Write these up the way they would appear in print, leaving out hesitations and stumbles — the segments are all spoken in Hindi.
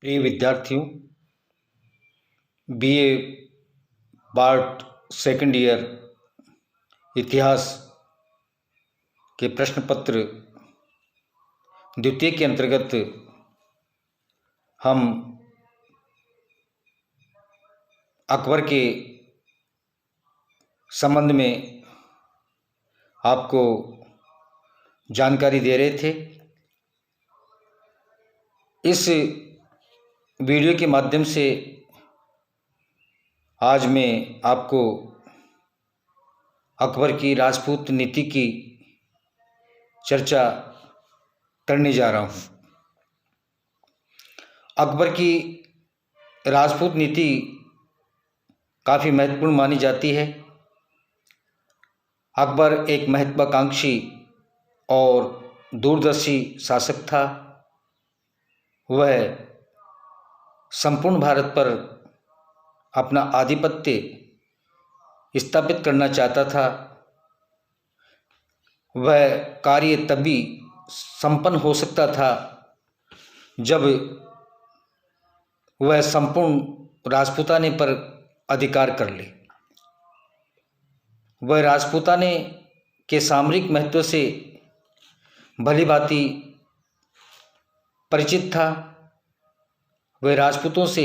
प्रिय विद्यार्थियों, बीए पार्ट सेकंड ईयर इतिहास के प्रश्न पत्र द्वितीय के अंतर्गत हम अकबर के संबंध में आपको जानकारी दे रहे थे। इस वीडियो के माध्यम से आज मैं आपको अकबर की राजपूत नीति की चर्चा करने जा रहा हूँ। अकबर की राजपूत नीति काफ़ी महत्वपूर्ण मानी जाती है। अकबर एक महत्वाकांक्षी और दूरदर्शी शासक था। वह संपूर्ण भारत पर अपना आधिपत्य स्थापित करना चाहता था। वह कार्य तभी संपन्न हो सकता था जब वह संपूर्ण राजपूताने पर अधिकार कर ले। वह राजपूताने के सामरिक महत्व से भलीभांति परिचित था। वह राजपूतों से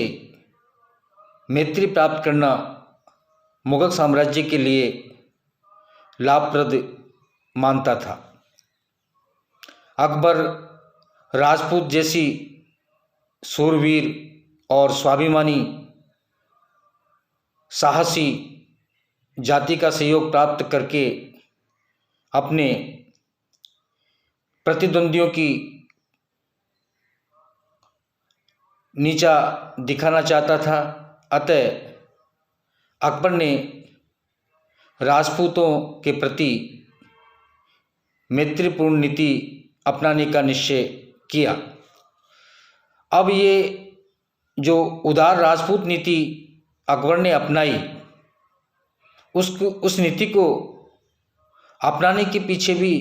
मैत्री प्राप्त करना मुगल साम्राज्य के लिए लाभप्रद मानता था। अकबर राजपूत जैसी शूरवीर और स्वाभिमानी साहसी जाति का सहयोग प्राप्त करके अपने प्रतिद्वंदियों की नीचा दिखाना चाहता था। अतः अकबर ने राजपूतों के प्रति मैत्रीपूर्ण नीति अपनाने का निश्चय किया। अब ये जो उदार राजपूत नीति अकबर ने अपनाई, उस नीति को अपनाने के पीछे भी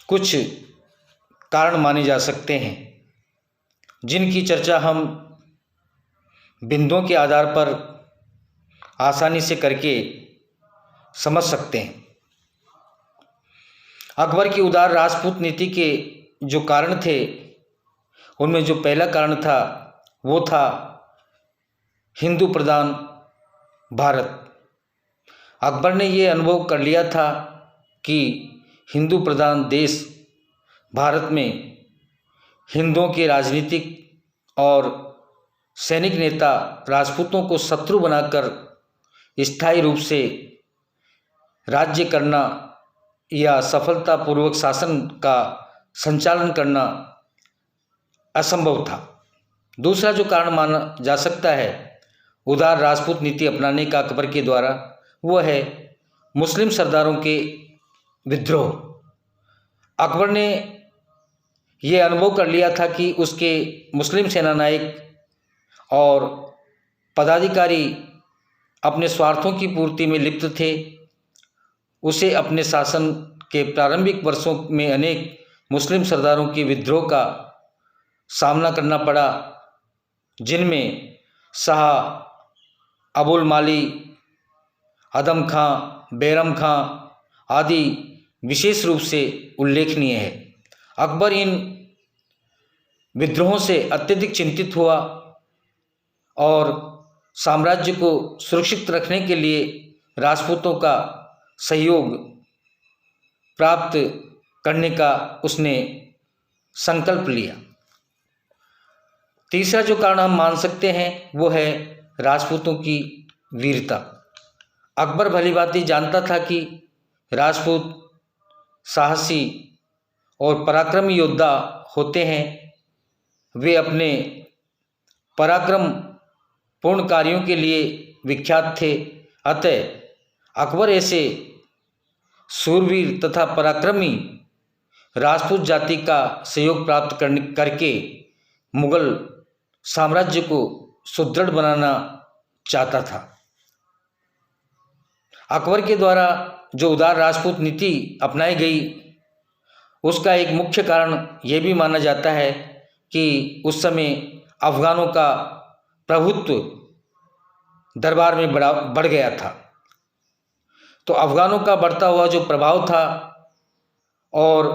कुछ कारण माने जा सकते हैं, जिनकी चर्चा हम बिंदुओं के आधार पर आसानी से करके समझ सकते हैं। अकबर की उदार राजपूत नीति के जो कारण थे, उनमें जो पहला कारण था वो था हिंदू प्रधान भारत। अकबर ने ये अनुभव कर लिया था कि हिंदू प्रधान देश भारत में हिंदुओं के राजनीतिक और सैनिक नेता राजपूतों को शत्रु बनाकर स्थायी रूप से राज्य करना या सफलतापूर्वक शासन का संचालन करना असंभव था। दूसरा जो कारण माना जा सकता है उदार राजपूत नीति अपनाने का अकबर के द्वारा, वो है मुस्लिम सरदारों के विद्रोह। अकबर ने यह अनुभव कर लिया था कि उसके मुस्लिम सेनानायक और पदाधिकारी अपने स्वार्थों की पूर्ति में लिप्त थे। उसे अपने शासन के प्रारंभिक वर्षों में अनेक मुस्लिम सरदारों के विद्रोह का सामना करना पड़ा, जिनमें शाह अबुल माली, आदम खां, बैरम खां आदि विशेष रूप से उल्लेखनीय है। अकबर इन विद्रोहों से अत्यधिक चिंतित हुआ और साम्राज्य को सुरक्षित रखने के लिए राजपूतों का सहयोग प्राप्त करने का उसने संकल्प लिया। तीसरा जो कारण हम मान सकते हैं वो है राजपूतों की वीरता। अकबर भलीभांति जानता था कि राजपूत साहसी और पराक्रमी योद्धा होते हैं। वे अपने पराक्रम पूर्ण कार्यों के लिए विख्यात थे। अतः अकबर ऐसे शूरवीर तथा पराक्रमी राजपूत जाति का सहयोग प्राप्त करके मुगल साम्राज्य को सुदृढ़ बनाना चाहता था। अकबर के द्वारा जो उदार राजपूत नीति अपनाई गई, उसका एक मुख्य कारण यह भी माना जाता है कि उस समय अफ़गानों का प्रभुत्व दरबार में बढ़ गया था। तो अफ़गानों का बढ़ता हुआ जो प्रभाव था और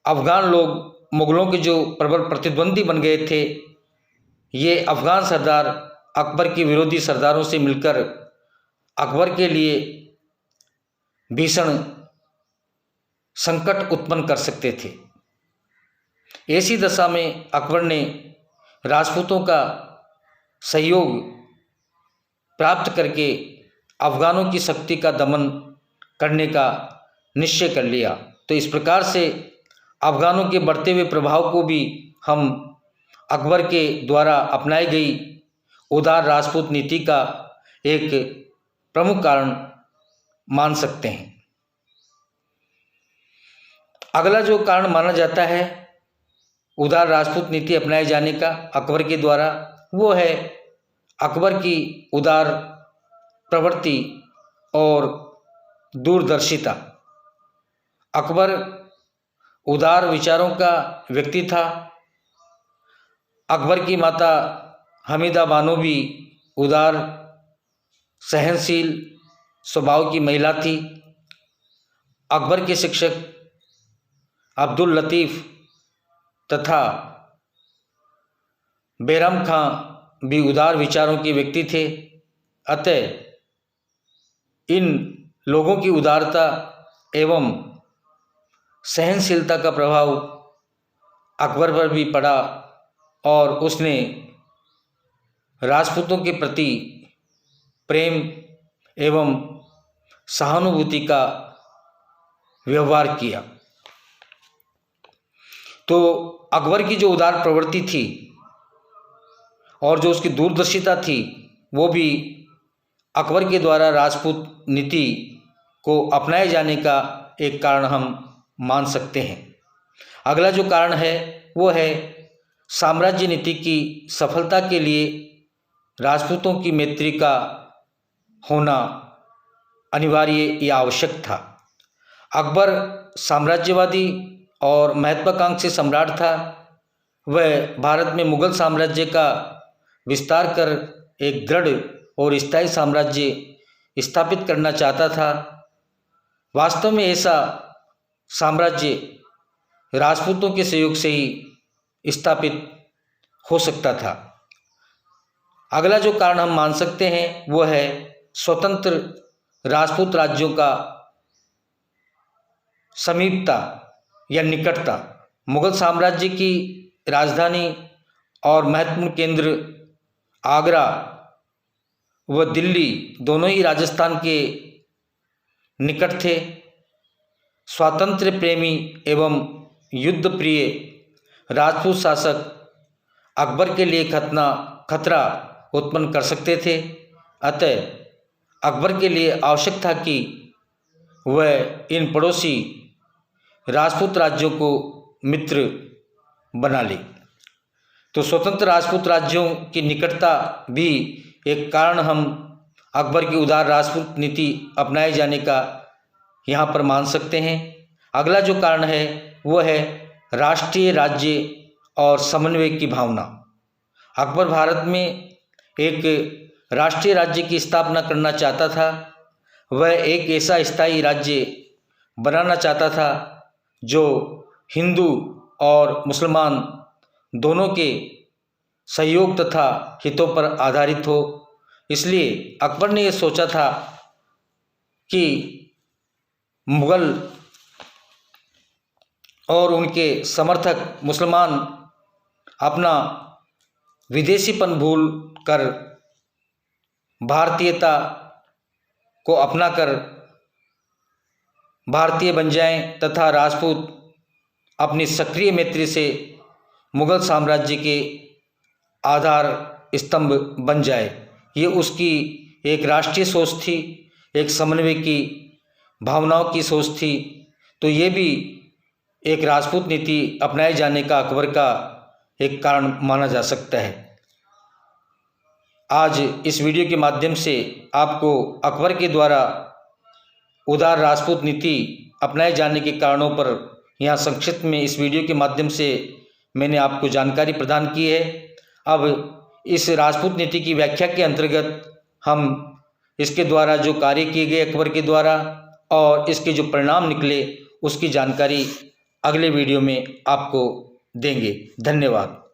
अफ़गान लोग मुग़लों के जो प्रबल प्रतिद्वंदी बन गए थे, ये अफ़गान सरदार अकबर के विरोधी सरदारों से मिलकर अकबर के लिए भीषण संकट उत्पन्न कर सकते थे। ऐसी दशा में अकबर ने राजपूतों का सहयोग प्राप्त करके अफ़गानों की शक्ति का दमन करने का निश्चय कर लिया। तो इस प्रकार से अफ़गानों के बढ़ते हुए प्रभाव को भी हम अकबर के द्वारा अपनाई गई उदार राजपूत नीति का एक प्रमुख कारण मान सकते हैं। अगला जो कारण माना जाता है उदार राजपूत नीति अपनाए जाने का अकबर के द्वारा, वो है अकबर की उदार प्रवृत्ति और दूरदर्शिता। अकबर उदार विचारों का व्यक्ति था। अकबर की माता हमीदा बानो भी उदार सहनशील स्वभाव की महिला थी। अकबर के शिक्षक अब्दुल लतीफ़ तथा बैरम खां भी उदार विचारों के व्यक्ति थे। अतः इन लोगों की उदारता एवं सहनशीलता का प्रभाव अकबर पर भी पड़ा और उसने राजपूतों के प्रति प्रेम एवं सहानुभूति का व्यवहार किया। तो अकबर की जो उदार प्रवृत्ति थी और जो उसकी दूरदर्शिता थी, वो भी अकबर के द्वारा राजपूत नीति को अपनाए जाने का एक कारण हम मान सकते हैं। अगला जो कारण है वो है साम्राज्य नीति की सफलता के लिए राजपूतों की मैत्री का होना अनिवार्य या आवश्यक था। अकबर साम्राज्यवादी और महत्वाकांक्षी सम्राट था। वह भारत में मुग़ल साम्राज्य का विस्तार कर एक दृढ़ और स्थायी साम्राज्य स्थापित करना चाहता था। वास्तव में ऐसा साम्राज्य राजपूतों के सहयोग से ही स्थापित हो सकता था। अगला जो कारण हम मान सकते हैं वो है स्वतंत्र राजपूत राज्यों का समीपता या निकटता। मुग़ल साम्राज्य की राजधानी और महत्वपूर्ण केंद्र आगरा व दिल्ली दोनों ही राजस्थान के निकट थे। स्वातंत्र्य प्रेमी एवं युद्ध प्रिय राजपूत शासक अकबर के लिए खतरा उत्पन्न कर सकते थे। अतः अकबर के लिए आवश्यक था कि वह इन पड़ोसी राजपूत राज्यों को मित्र बना ले। तो स्वतंत्र राजपूत राज्यों की निकटता भी एक कारण हम अकबर की उदार राजपूत नीति अपनाए जाने का यहाँ पर मान सकते हैं। अगला जो कारण है वो है राष्ट्रीय राज्य और समन्वय की भावना। अकबर भारत में एक राष्ट्रीय राज्य की स्थापना करना चाहता था। वह एक ऐसा स्थायी राज्य बनाना चाहता था जो हिंदू और मुसलमान दोनों के सहयोग तथा हितों पर आधारित हो। इसलिए अकबर ने यह सोचा था कि मुग़ल और उनके समर्थक मुसलमान अपना विदेशीपन भूल कर भारतीयता को अपनाकर भारतीय बन जाएं तथा राजपूत अपनी सक्रिय मैत्री से मुग़ल साम्राज्य के आधार स्तंभ बन जाए। ये उसकी एक राष्ट्रीय सोच थी, एक समन्वय की भावनाओं की सोच थी। तो ये भी एक राजपूत नीति अपनाए जाने का अकबर का एक कारण माना जा सकता है। आज इस वीडियो के माध्यम से आपको अकबर के द्वारा उदार राजपूत नीति अपनाए जाने के कारणों पर यहाँ संक्षिप्त में इस वीडियो के माध्यम से मैंने आपको जानकारी प्रदान की है। अब इस राजपूत नीति की व्याख्या के अंतर्गत हम इसके द्वारा जो कार्य किए गए अकबर के द्वारा और इसके जो परिणाम निकले उसकी जानकारी अगले वीडियो में आपको देंगे। धन्यवाद।